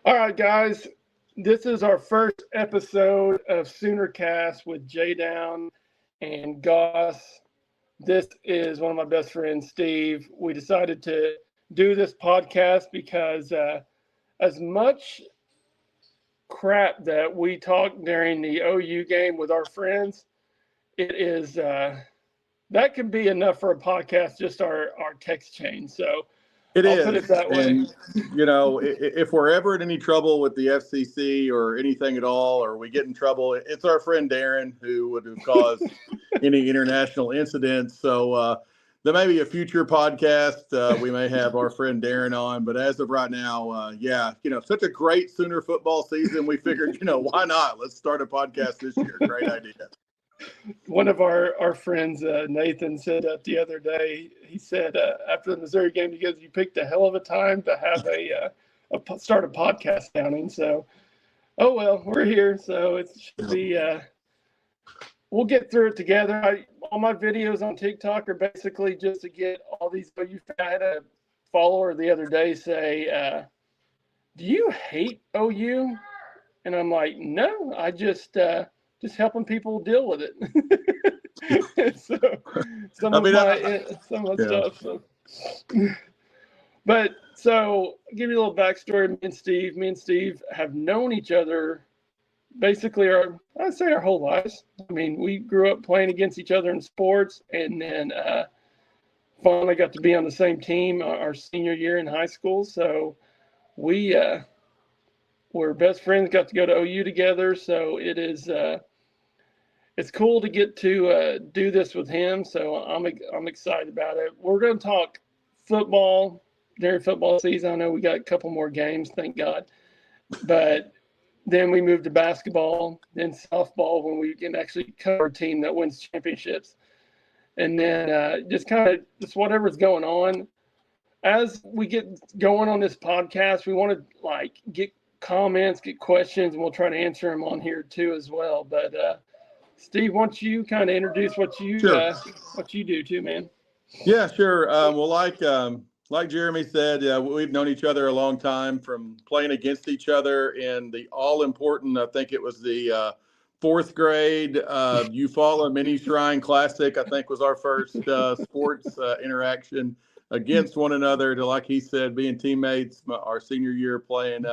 All right, guys. This is our first episode of Soonercast with JDown and Goss. This is one of my best friends, Steve. We decided to do this podcast because as much crap that we talk during the OU game with our friends, it is that can be enough for a podcast, just our text chain. So I'll put it that way. And, if we're ever in any trouble with the FCC or anything at all, or we get in trouble, it's our friend Darren who would have caused any international incidents. So there may be a future podcast. We may have our friend Darren on. But as of right now, such a great Sooner football season. We figured, why not? Let's start a podcast this year. Great idea. One of our friends, Nathan, said the other day, he said after the Missouri game, you picked a hell of a time to have start a podcast sounding. So, oh, well, we're here. So it should be, we'll get through it together. All my videos on TikTok are basically just to get all these. I had a follower the other day say, do you hate OU? And I'm like, no, I just helping people deal with it. So some of my stuff. So. But so I'll give you a little backstory. Me and Steve have known each other basically our whole lives. I mean, we grew up playing against each other in sports, and then finally got to be on the same team our senior year in high school. So we were best friends, got to go to OU together. So it is it's cool to get to do this with him. So I'm excited about it. We're going to talk football during football season. I know we got a couple more games, thank God. But then we moved to basketball, then softball when we can actually cover a team that wins championships. And then just whatever's going on. As we get going on this podcast, we want to get comments, get questions, and we'll try to answer them on here too as well. But Steve, why don't you kind of introduce what you do too, man? Yeah, sure. Well, like Jeremy said, we've known each other a long time from playing against each other in the all-important, I think it was the fourth grade Eufaula Mini Shrine Classic, I think was our first sports interaction against one another, to, like he said, being teammates our senior year playing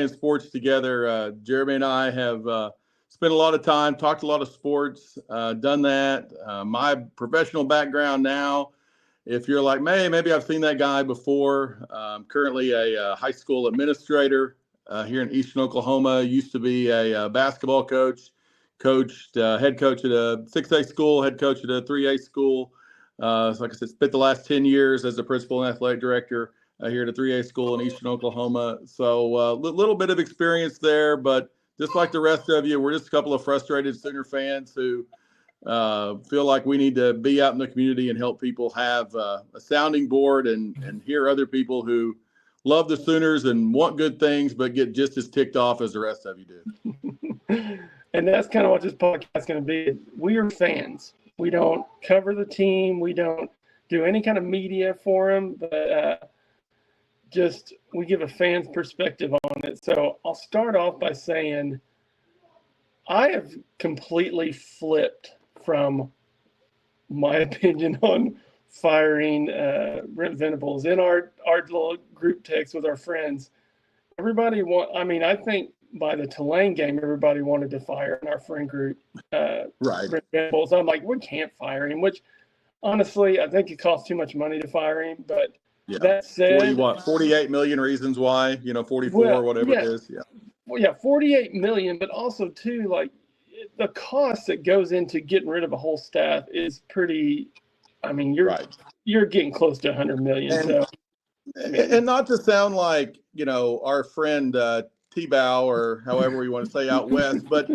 sports together. Jeremy and I have spent a lot of time, talked a lot of sports, done that. My professional background now, if you're like, maybe I've seen that guy before. I'm currently a high school administrator here in Eastern Oklahoma. Used to be a basketball coach, head coach at a 6A school, head coach at a 3A school. So like I said, spent the last 10 years as a principal and athletic director here at a 3A school in Eastern Oklahoma. So a little bit of experience there, but just like the rest of you, we're just a couple of frustrated Sooner fans who feel like we need to be out in the community and help people have a sounding board and hear other people who love the Sooners and want good things, but get just as ticked off as the rest of you do. And that's kind of what this podcast is going to be. We are fans. We don't cover the team. We don't do any kind of media for them, but we give a fan's perspective on it. So I'll start off by saying I have completely flipped from my opinion on firing Brent Venables. In our little group text with our friends, I think by the Tulane game, everybody wanted to fire in our friend group right. Brent Venables. I'm like, we can't fire him, which honestly, I think it costs too much money to fire him, but yeah. That said, 48 million reasons why, 44, whatever it is. Yeah. Well, yeah, 48 million, but also too, the cost that goes into getting rid of a whole staff is pretty. I mean, you're getting close to 100 million. And not to sound like our friend T-Bow or however we want to say out west, but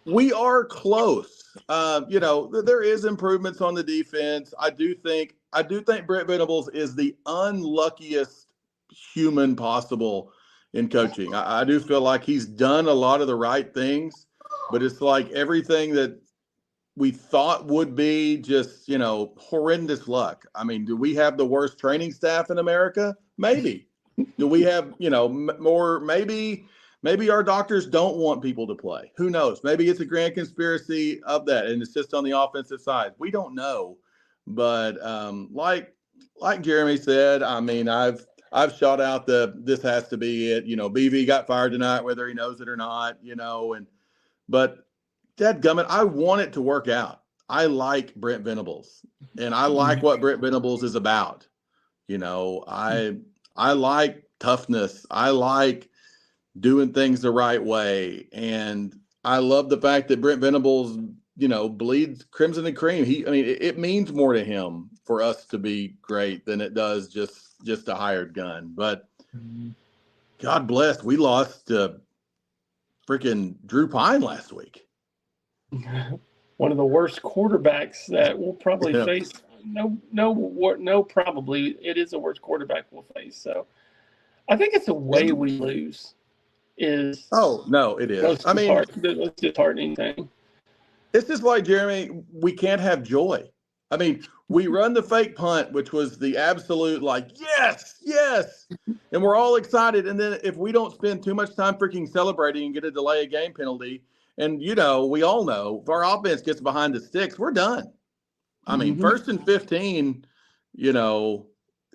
we are close. There is improvements on the defense. I do think Brent Venables is the unluckiest human possible in coaching. I do feel like he's done a lot of the right things, but it's like everything that we thought would be just, horrendous luck. I mean, do we have the worst training staff in America? Maybe. Do we have, more, maybe our doctors don't want people to play. Who knows? Maybe it's a grand conspiracy of that, and it's just on the offensive side. We don't know. But like Jeremy said, I mean, I've shot out this has to be it. BV got fired tonight, whether he knows it or not, but dadgummit, I want it to work out. I like Brent Venables, and I like what Brent Venables is about. I like toughness. I like doing things the right way. And I love the fact that Brent Venables, bleeds crimson and cream. It means more to him for us to be great than it does just a hired gun. But God bless, we lost to freaking Drew Pine last week. One of the worst quarterbacks that we'll probably face. No, probably it is the worst quarterback we'll face. So I think it's the way we lose is. Oh no, it is. The disheartening thing. It's just like, Jeremy, we can't have joy. We run the fake punt, which was the absolute yes, and we're all excited. And then if we don't spend too much time freaking celebrating and get a delay of game penalty, and we all know if our offense gets behind the sticks, we're done. First and 15,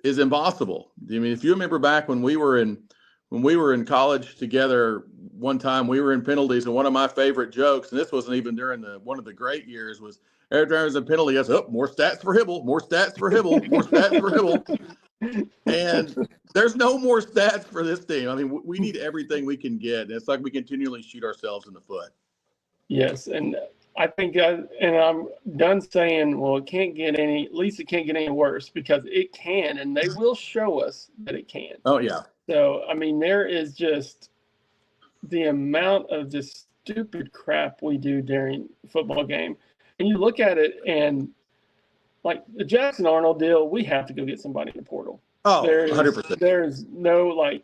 is impossible. If you remember back when we were in college together, one time we were in penalties, and one of my favorite jokes, and this wasn't even during one of the great years, was every time there's a penalty, I said, more stats for Hibble, more stats for Hibble, more stats for Hibble. And there's no more stats for this team. We need everything we can get. And it's like we continually shoot ourselves in the foot. Yes, and I think, I'm done saying, well, it can't get any worse, because it can, and they will show us that it can. Oh, yeah. So, there is just the amount of this stupid crap we do during the football game. And you look at it, and like the Jackson Arnold deal, we have to go get somebody in the portal. Oh, 100%. There's no, I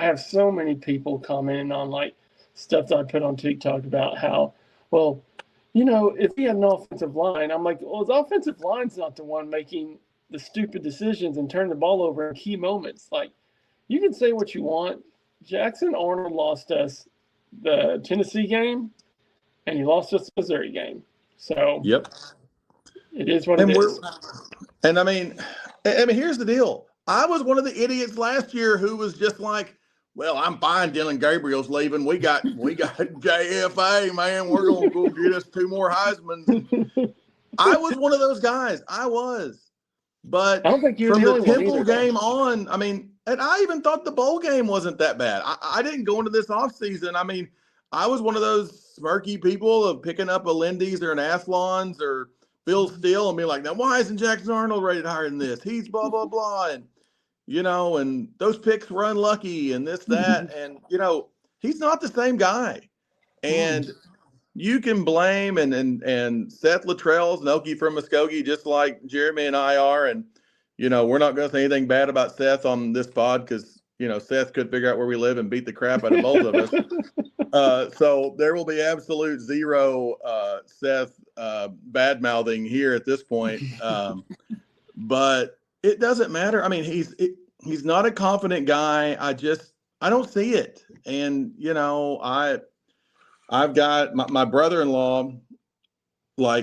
have so many people commenting on, stuff that I put on TikTok about how, well, if he had an offensive line, I'm like, well, his offensive line's not the one making the stupid decisions and turn the ball over in key moments. You can say what you want. Jackson Arnold lost us the Tennessee game, and he lost us the Missouri game. So, yep, it is what it is. And here's the deal. I was one of the idiots last year who was just like, well, I'm fine. Dylan Gabriel's leaving. We got JFA, man. We're going to go get us 2 more Heismans. I was one of those guys. I was. But I don't think from the Temple game on, and I even thought the bowl game wasn't that bad. I didn't go into this offseason. I was one of those smirky people of picking up a Lindy's or an Athlon's or Phil Steele and being like, now, why isn't Jackson Arnold rated higher than this? He's blah, blah, blah. And, and those picks were unlucky and this, that. And, he's not the same guy. And you can blame and Seth Luttrell's Noki from Muskogee, just like Jeremy and I are. And, we're not going to say anything bad about Seth on this pod because, Seth could figure out where we live and beat the crap out of both of us. So there will be absolute zero Seth bad-mouthing here at this point. But it doesn't matter. He's not a confident guy. I don't see it. And, I've got my brother-in-law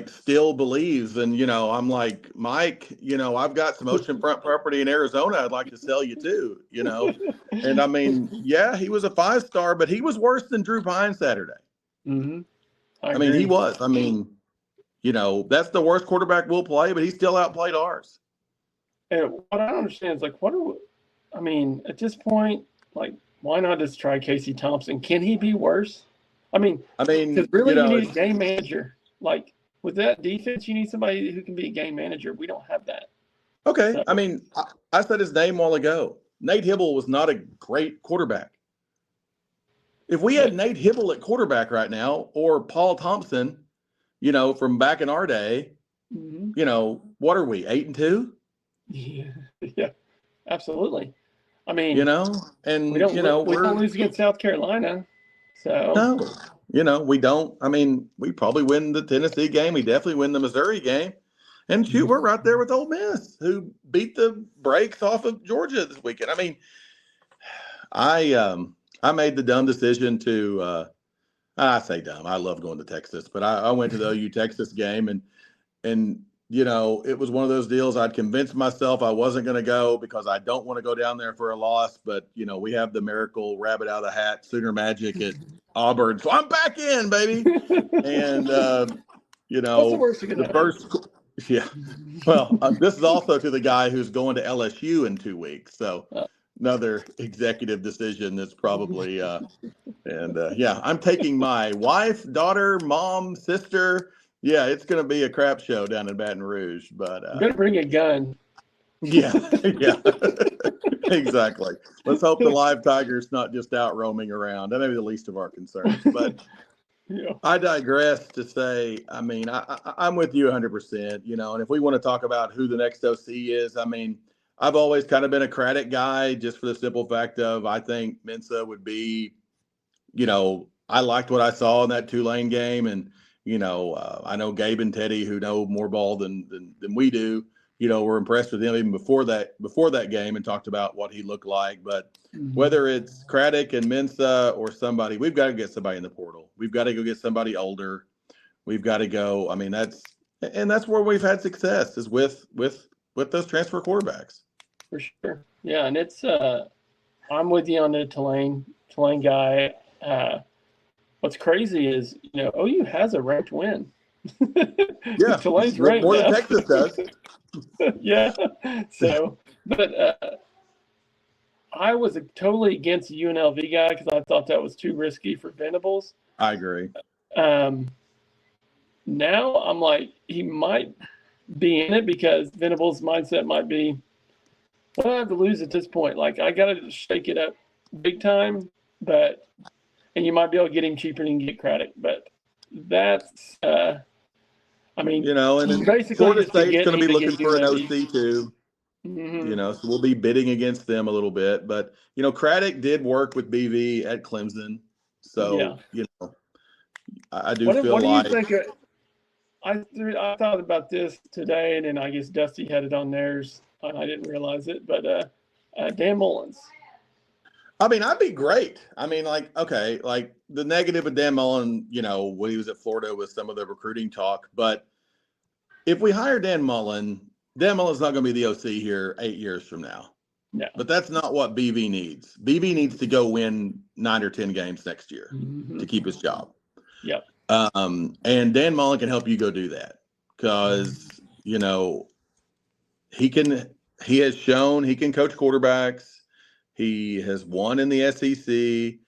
still believes, and I'm like, Mike, I've got some oceanfront property in Arizona I'd like to sell you too, and yeah, he was a 5-star, but he was worse than Drew Pine Saturday. He was. That's the worst quarterback we'll play, but he still outplayed ours. And what I don't understand is at this point, why not just try Casey Thompson? Can he be worse? Because really, you need a game manager. With that defense, you need somebody who can be a game manager. We don't have that. Okay. So. I said his name a while ago. Nate Hibble was not a great quarterback. If we had Nate Hibble at quarterback right now, or Paul Thompson, from back in our day, what are we, 8-2? Yeah, absolutely. And we don't lose against South Carolina. So no, we don't. We probably win the Tennessee game. We definitely win the Missouri game. And shoot, we're right there with Ole Miss, who beat the brakes off of Georgia this weekend. I mean, I made the dumb decision to I say dumb. I love going to Texas, but I went to the OU Texas game, and it was one of those deals. I'd convinced myself I wasn't going to go because I don't want to go down there for a loss. But we have the miracle rabbit out of the hat, Sooner Magic at Auburn, so I'm back in, baby. And what's the worst you could the first, yeah. Well, this is also to the guy who's going to LSU in 2 weeks, so another executive decision that's probably I'm taking my wife, daughter, mom, sister. Yeah, it's going to be a crap show down in Baton Rouge, but I'm going to bring a gun. Yeah, exactly. Let's hope the live tiger's not just out roaming around. That may be the least of our concerns, but I digress to say, I mean, I'm with you 100%, and if we want to talk about who the next OC is, I mean, I've always kind of been a Craddock guy just for the simple fact of I think Mensa would be, I liked what I saw in that Tulane game. And, I know Gabe and Teddy, who know more ball than we do, were impressed with him even before that game and talked about what he looked like. But whether it's Craddock and Mensa or somebody, we've got to get somebody in the portal. We've got to go get somebody older. We've got to go. I mean, that's where we've had success is with those transfer quarterbacks. For sure. Yeah. And it's, I'm with you on the Tulane guy. What's crazy is, OU has a ranked win. Yeah. Tulane's ranked more now. than Texas does. Yeah. So, but I was totally against the UNLV guy because I thought that was too risky for Venables. I agree. Now I'm like, he might be in it because Venables' mindset might be, what do I have to lose at this point? Like, I got to shake it up big time, and you might be able to get him cheaper than you can get Craddock. But that's, I mean, and basically Florida State's going to be looking for an UNLV. OC too. So we'll be bidding against them a little bit. But, Craddock did work with BV at Clemson. So, I do feel what like. Do you think? I thought about this today, and then I guess Dusty had it on theirs. And I didn't realize it, but Dan Mullins. I mean, I'd be great. I mean, like the negative of Dan Mullen, when he was at Florida with some of the recruiting talk. But if we hire Dan Mullen's not going to be the OC here 8 years from now. No. But that's not what BV needs. BV needs to go win 9 or 10 games next year to keep his job. Yep. And Dan Mullen can help you go do that because, he has shown he can coach quarterbacks. He has won in the SEC.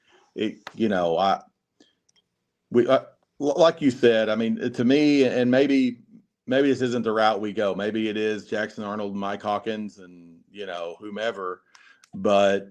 Like you said, I mean, to me, and maybe this isn't the route we go. Maybe it is Jackson Arnold, Mike Hawkins, and whomever. But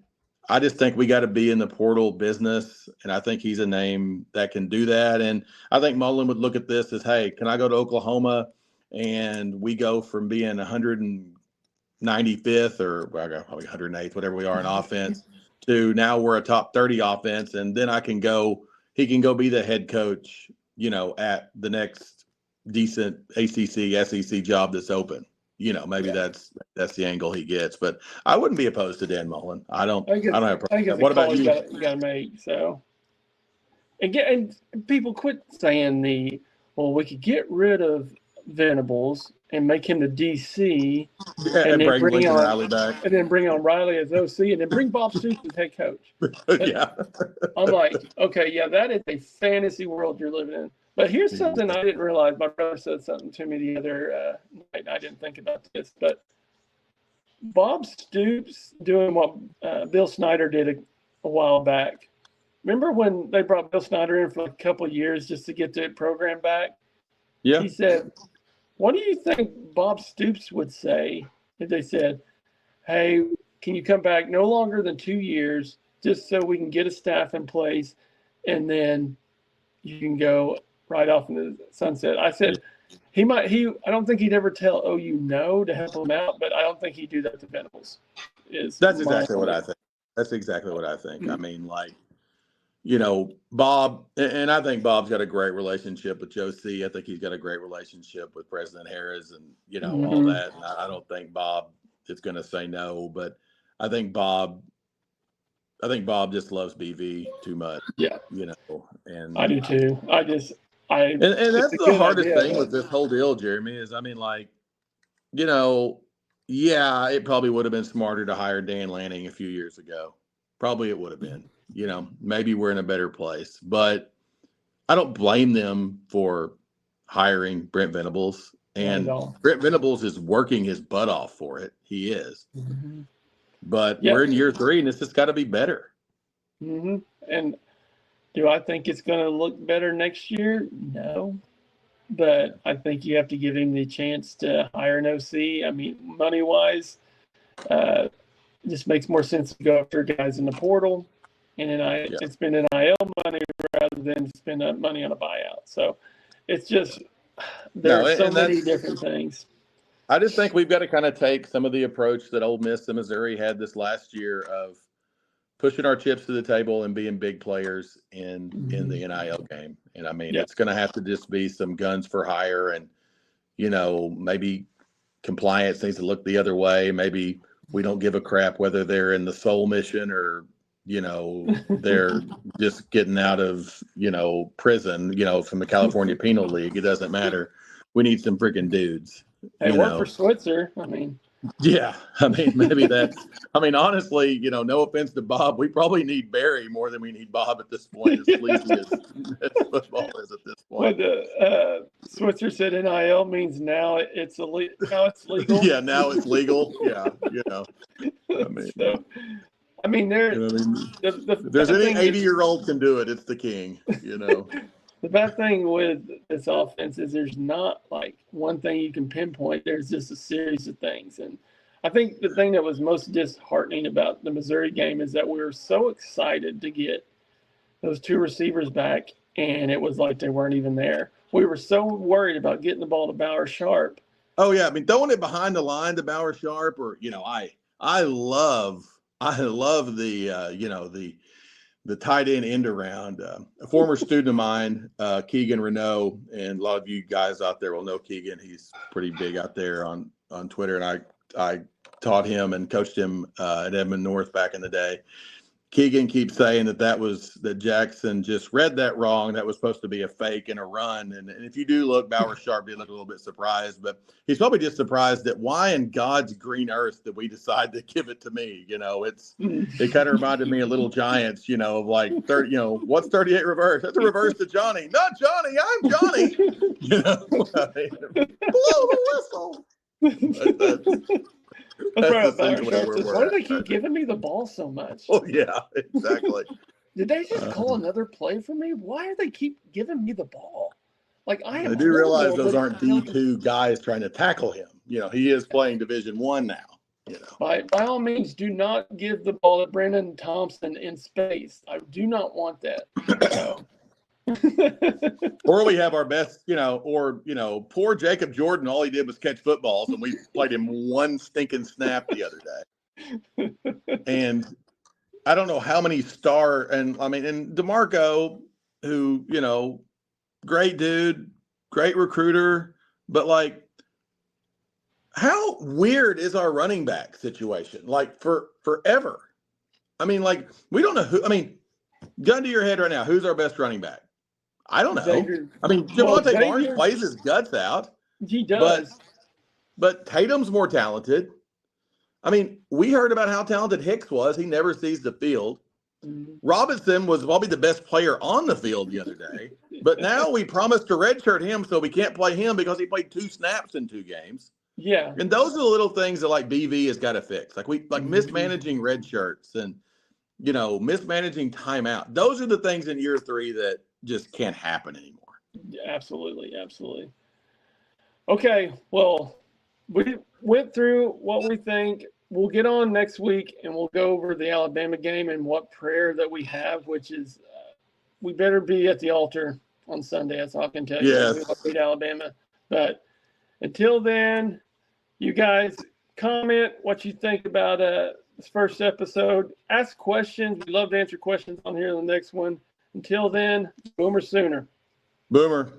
I just think we got to be in the portal business, and I think he's a name that can do that. And I think Mullen would look at this as, hey, can I go to Oklahoma and we go from being 195th or probably 108th, whatever we are in offense, to now we're a top 30 offense, and then he can go be the head coach, at the next decent ACC, SEC job that's open. Maybe that's the angle he gets, but I wouldn't be opposed to Dan Mullen. I don't have a problem. What about you? You got to make so. And people quit saying we could get rid of Venables and make him the DC, and then bring Riley back, and then bring on Riley as OC, and then bring Bob Stoops as head coach. Yeah, I'm like, okay, yeah, that is a fantasy world you're living in. But here's something I didn't realize. My brother said something to me the other night. I didn't think about this, but Bob Stoops doing what Bill Snyder did a while back. Remember when they brought Bill Snyder in for a couple of years just to get the program back? Yeah. He said, what do you think Bob Stoops would say if they said, hey, can you come back no longer than 2 years just so we can get a staff in place and then you can go right off into the sunset? I said, I don't think he'd ever tell OU no to help him out, but I don't think he'd do that to Venables. That's exactly what I think. I mean, Bob, and I think Bob's got a great relationship with Joe C. I think he's got a great relationship with President Harris and, all that. And I don't think Bob is going to say no, but I think Bob just loves BV too much. Yeah. And I do too. And that's the hardest thing with this whole deal, Jeremy, is, it probably would have been smarter to hire Dan Lanning a few years ago. Probably it would have been. Maybe we're in a better place. But I don't blame them for hiring Brent Venables. And Brent Venables is working his butt off for it. He is. Mm-hmm. But we're in year 3, and it's just got to be better. Mm-hmm. And do I think it's going to look better next year? No. But I think you have to give him the chance to hire an OC. Money-wise, it just makes more sense to go after guys in the portal and spend NIL money rather than spend that money on a buyout. So it's just there are so many different things. I just think we've got to kind of take some of the approach that Ole Miss and Missouri had this last year of pushing our chips to the table and being big players in the NIL game. And it's going to have to just be some guns for hire and, maybe compliance needs to look the other way. Maybe we don't give a crap whether they're in the Soul Mission or, they're just getting out of, prison, from the California Penal League. It doesn't matter. We need some freaking dudes. Hey, work for Switzer. Yeah, maybe that's. Honestly, no offense to Bob, we probably need Barry more than we need Bob at this point. As sleazy as football is at this point. But Switzer said NIL means now it's illegal. Now it's legal. Yeah, now it's legal. Yeah, if there's any 80-year-old can do it, it's the king. The bad thing with this offense is there's not like one thing you can pinpoint. There's just a series of things. And I think the thing that was most disheartening about the Missouri game is that we were so excited to get those 2 receivers back, and it was like they weren't even there. We were so worried about getting the ball to Bauer Sharp. Oh, yeah. Throwing it behind the line to Bauer Sharp or, I love the tight end around. A former student of mine, Keegan Renault, and a lot of you guys out there will know Keegan. He's pretty big out there on Twitter, and I taught him and coached him at Edmond North back in the day. Keegan keeps saying that Jackson just read that wrong. That was supposed to be a fake and a run. And if you do look, Bauer Sharp did look a little bit surprised, but he's probably just surprised that why in God's green earth did we decide to give it to me? It kind of reminded me of Little Giants, of like 30, what's 38 reverse? That's a reverse to Johnny. Not Johnny, I'm Johnny. Blow the whistle. That's right. Why do they keep giving me the ball so much? Oh, yeah, exactly. Did they just call another play for me? Why do they keep giving me the ball? I do realize those aren't D2 guys trying to tackle him. He is playing Division I now. By all means, do not give the ball to Brandon Thompson in space. I do not want that. Or we have our best, poor Jacob Jordan. All he did was catch footballs, and we played him one stinking snap the other day. And I don't know how many and DeMarco, who, great dude, great recruiter, but how weird is our running back situation? For forever. We don't know who. Gun to your head right now, who's our best running back? I don't know. Javonte Barnes plays his guts out. He does. But Tatum's more talented. We heard about how talented Hicks was. He never sees the field. Mm-hmm. Robinson was probably the best player on the field the other day. But now we promised to redshirt him, so we can't play him because he played 2 snaps in 2 games. Yeah. And those are the little things that BV has got to fix. Mismanaging red shirts and, mismanaging timeout. Those are the things in year 3 that just can't happen anymore. Absolutely. Absolutely. Okay. Well, we went through what we think. We'll get on next week and we'll go over the Alabama game and what prayer that we have, which is we better be at the altar on Sunday. That's all I can tell you. Yes. We want to beat Alabama. But until then, you guys comment what you think about this first episode. Ask questions. We love to answer questions on here in the next one. Until then, Boomer Sooner. Boomer.